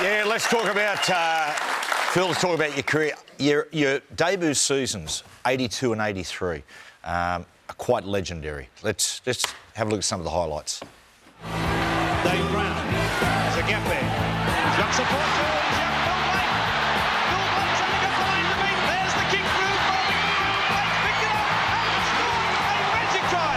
Yeah, let's talk about, Phil, let's talk about your career. Your debut seasons, 82 and 83, are quite legendary. Let's have a look at some of the highlights. Dave Brown, there's a gap there. Got support for Phil Blake. Phil Blake's having a find to beat. There's the kick through. Blake's picked it up and scored a magic try.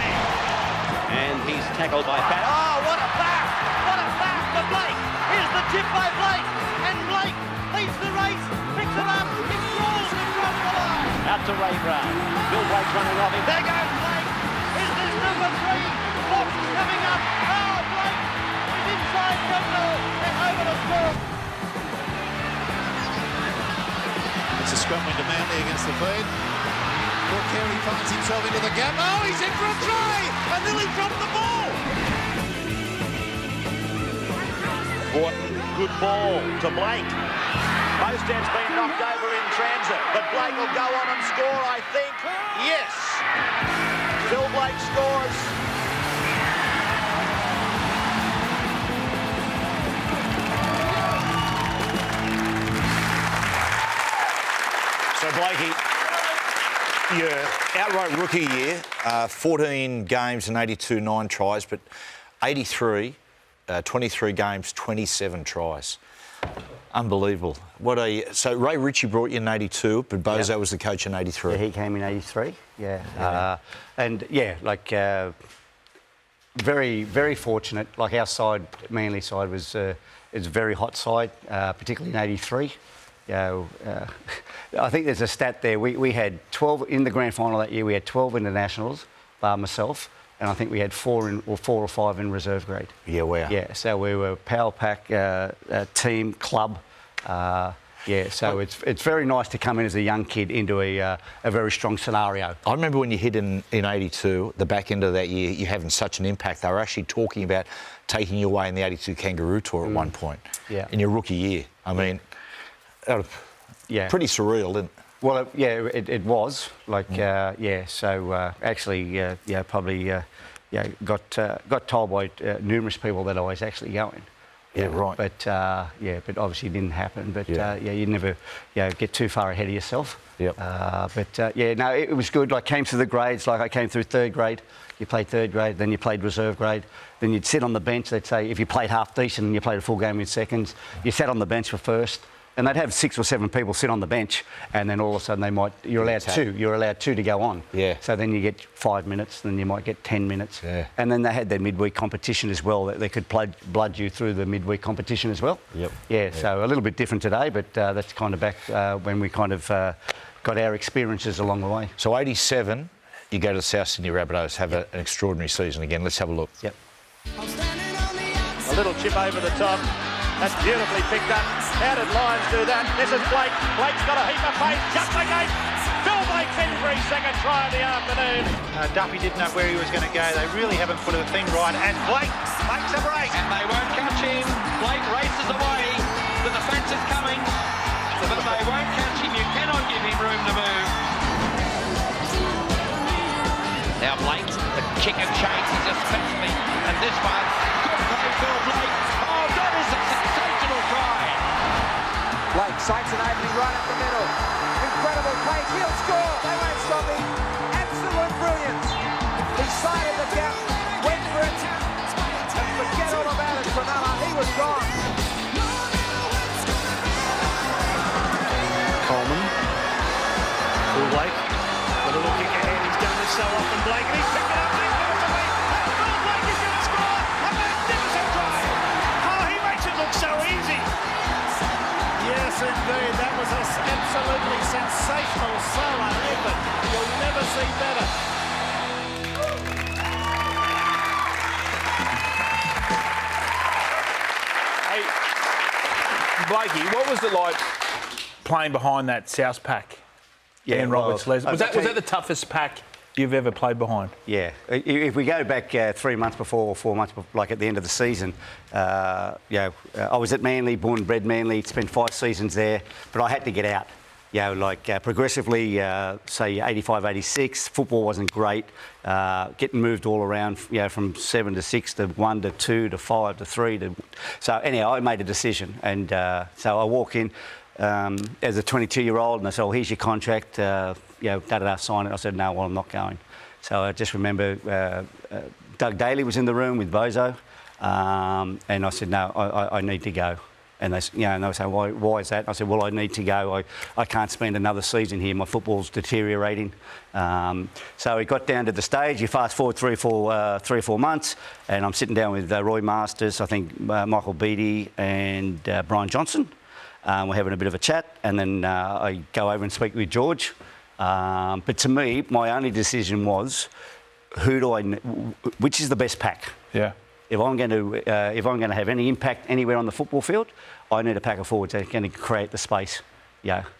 And he's tackled by Pat. Oh, what a pass! What a pass for Blake! Here's the tip by Blake, and Blake leads the race, picks it up, it rolls across the line. Out to Ray Brown. Bill Blake's running off him. There goes Blake. Is this number 3? Fox coming up. Oh, Blake is inside Governor and over the score. It's a scrum into Manly against the feed. Paul Carey finds himself into the gap. Oh, he's in for a try! And nearly dropped the ball! Good ball to Blake. Mosted's been knocked over in transit, but Blake will go on and score, I think. Yes! Phil Blake scores. So, Blakey, your outright rookie year, 14 games and 82, 9 tries, but 83, 23 games, 27 tries. Unbelievable. So Ray Ritchie brought you in 82, but Bozo was the coach in 83. Yeah, he came in 83, very, very fortunate. Like our side, Manly side, was a very hot side, particularly in 83. I think there's a stat there. We had 12 in the grand final that year. We had 12 internationals, bar myself, and I think we had 4 or 5 in reserve grade. Yeah, wow. Yeah, so we were power pack, team, club. So it's very nice to come in as a young kid into a very strong scenario. I remember when you hit in 82, the back end of that year, you having such an impact. They were actually talking about taking you away in the 82 Kangaroo Tour at one point. Yeah. In your rookie year. I mean, pretty surreal, didn't it? Well, it was. Got told by numerous people that I was actually going. Yeah, right. But obviously it didn't happen. But you never get too far ahead of yourself. Yep. It was good. I came through the grades. Like I came through 3rd grade. You played 3rd grade, then you played reserve grade. Then you'd sit on the bench. They'd say if you played half decent and you played a full game in seconds, you sat on the bench for first. And they'd have 6 or 7 people sit on the bench, and then all of a sudden you're allowed 2. You're allowed 2 to go on. Yeah. So then you get 5 minutes, then you might get 10 minutes. Yeah. And then they had their midweek competition as well. That they could blood you through the midweek competition as well. Yep. Yeah. So a little bit different today, but that's kind of back when we kind of got our experiences along the way. So 87, you go to the South Sydney Rabbitohs, have an extraordinary season again. Let's have a look. Yep. A little chip over the top. That's beautifully picked up. How did Lions do that? This is Blake. Blake's got a heap of pace. Just the gate. Phil Blake's in for his 2nd try of the afternoon. Duffy didn't know where he was going to go. They really haven't put a thing right. And Blake makes a break. And they won't catch him. Blake races away. The defence is coming. But they won't catch him. You cannot give him room to move. Now Blake, the kick and chase is especially. And this one, good play, Phil Blake. Oh, that is a sensational try. Blake sights an opening right up the middle. Incredible play. He'll score. They won't stop him. Absolute brilliance. He sighted the gap, went for it, and forget all about it, Cronulla. He was gone. Coleman. Phil Blake. Got a little kick ahead. He's done this so often, Blake. And he's picked it up. Phil Blake is going to score. A magnificent try. Oh, he makes it look so easy. Yes, indeed. That was an absolutely sensational solo effort. You'll never see better. Hey, Blakey, what was it like playing behind that South pack? Yeah, Ian Roberts, well, Les. Was that the toughest pack you've ever played behind? Yeah. If we go back 3 months before or 4 months, like at the end of the season, I was at Manly, born and bred Manly, spent 5 seasons there, but I had to get out. progressively, say 85, 86, football wasn't great. Getting moved all around, from 7 to 6 to 1 to 2 to 5 to 3 to. So anyhow, I made a decision, and so I walk in as a 22-year-old, and I said, "Well, here's your contract. Sign it." I said, "No, well, I'm not going." So I just remember Doug Daly was in the room with Bozo, and I said, "No, I need to go." And they were saying, why is that? And I said, well, I need to go. I can't spend another season here. My football's deteriorating. So it got down to the stage. You fast forward 3 or 4 months, and I'm sitting down with Roy Masters, I think Michael Beattie and Brian Johnson. We're having a bit of a chat, and then I go over and speak with George. But to me, my only decision was, which is the best pack? Yeah. If I'm going to have any impact anywhere on the football field, I need a pack of forwards that are going to create the space.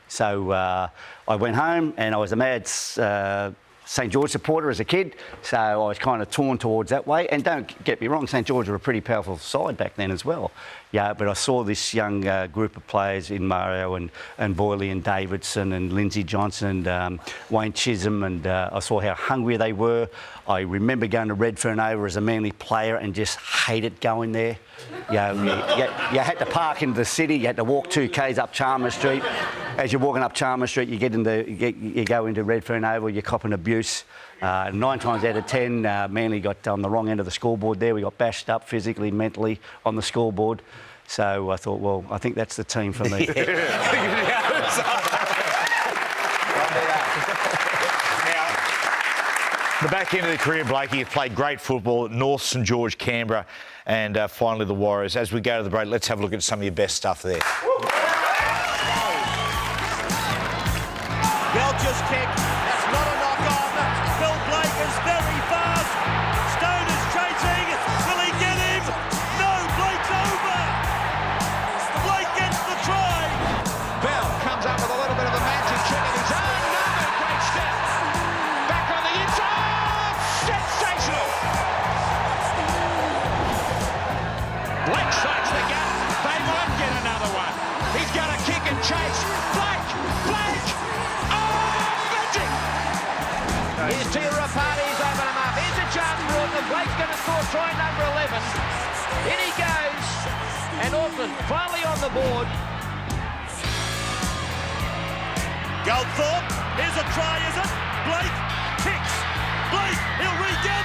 So I went home, and I was a mad St George supporter as a kid, so I was kind of torn towards that way. And don't get me wrong, St George were a pretty powerful side back then as well. But I saw this young group of players in Mario and Boyley and Davidson and Lindsay Johnson and Wayne Chisholm, and I saw how hungry they were. I remember going to Redfern Over as a Manly player and just hated going there. You had to park into the city. You had to walk 2 k's up Chalmers Street. As you're walking up Chalmers Street, you go into Redfern Oval. You're copping abuse. 9 times out of 10, Manly got on the wrong end of the scoreboard there. We got bashed up physically, mentally on the scoreboard. So I thought, well, I think that's the team for me. The back end of the career, Blakey, you've played great football at North, St George, Canberra, and finally the Warriors. As we go to the break, let's have a look at some of your best stuff there. Welch's kick, that's not a knock-on. Phil Blake is very fast. Stone is chasing. Will he get him? No, Blake's over. Blake gets the try. Bell comes up with a little bit of a magic trick of his own. No, great step. Back on the inside. Sensational. Blake strikes the gap. They might get another one. He's got to kick and chase. Blake. Here's Tiarapati's open him up. Here's a chance for Auckland. Blake's going to score try number 11. In he goes. And Auckland finally on the board. Goldthorpe, here's a try, is it? Blake kicks. Blake, he'll read down